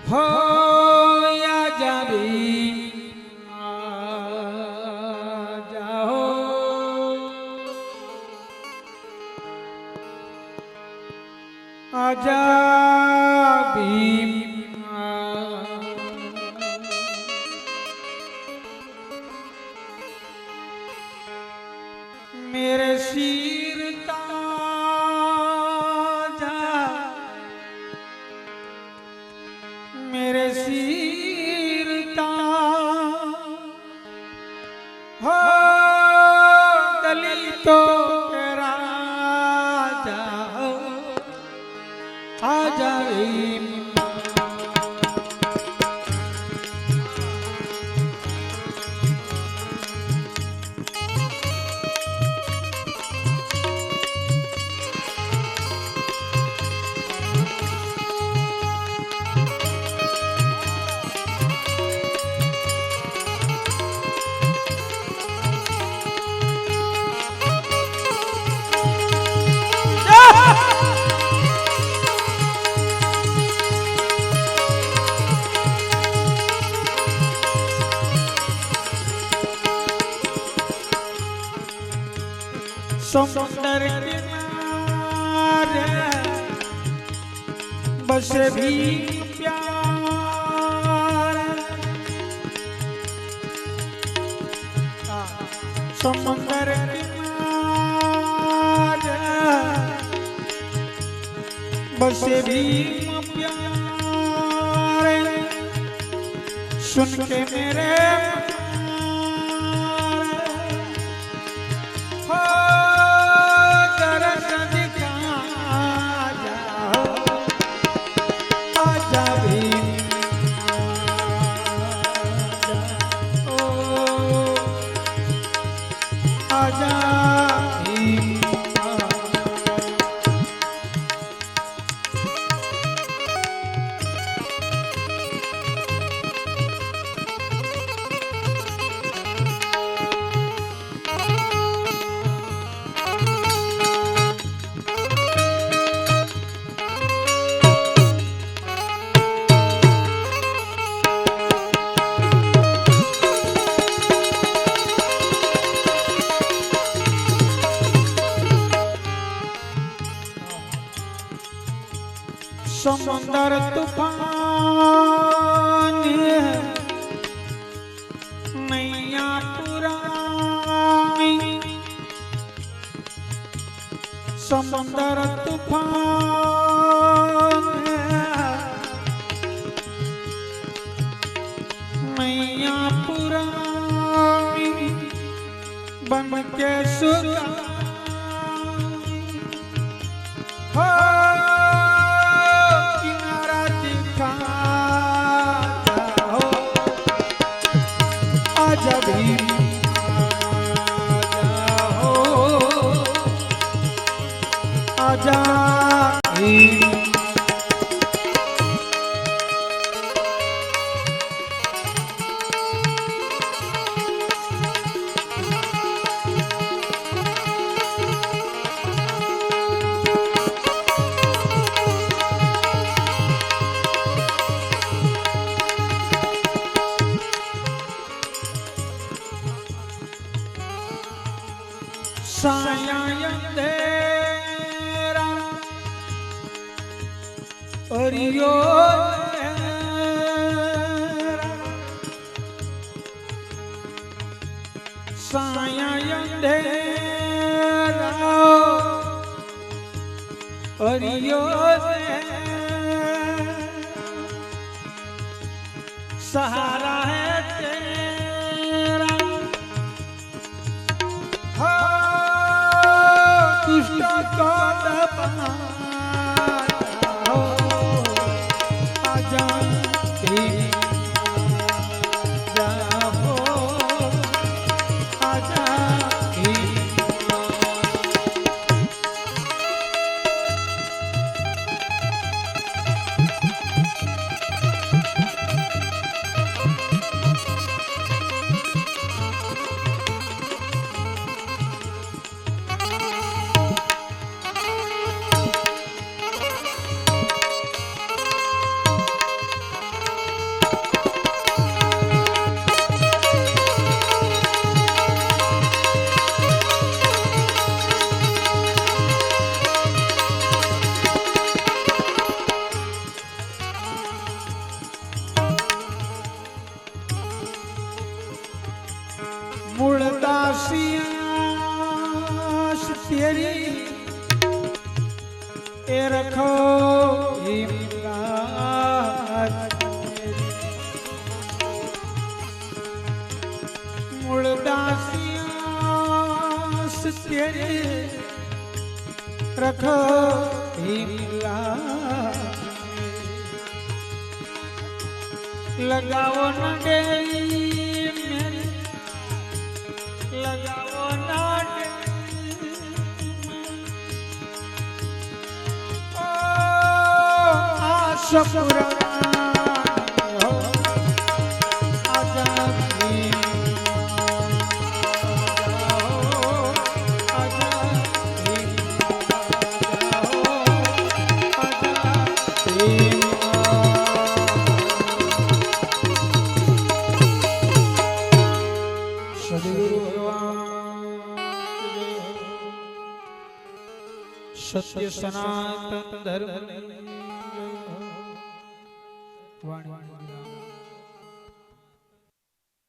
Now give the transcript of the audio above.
हो या जाबी जाओ आजा भीम मेरे सिर ताजा मेरे सिर हो दलितों के राजा आजा भीम समुंदर किनारे बसे भी प्यार समुंदर किनारे बसे भी प्यार सुन के मेरे समुंदर तूफान नैया पुरानी समुंदर तूफान नैया पुरानी बन के सुरा आजा साया अंधेरा अरियो साया अंधेरा अरियो सहारा है तेरा दुष्ट को दबाना आजा भीम जाओ आजा भीम એ રખો હિમલાજ મૂળદાસિયા તેરે રખો હિમલાજ लगाओ ना डेरी मेरे लगाओ ना डेरी ओ आशपुरा हो आजा सत्य सनातन धर्म वाणी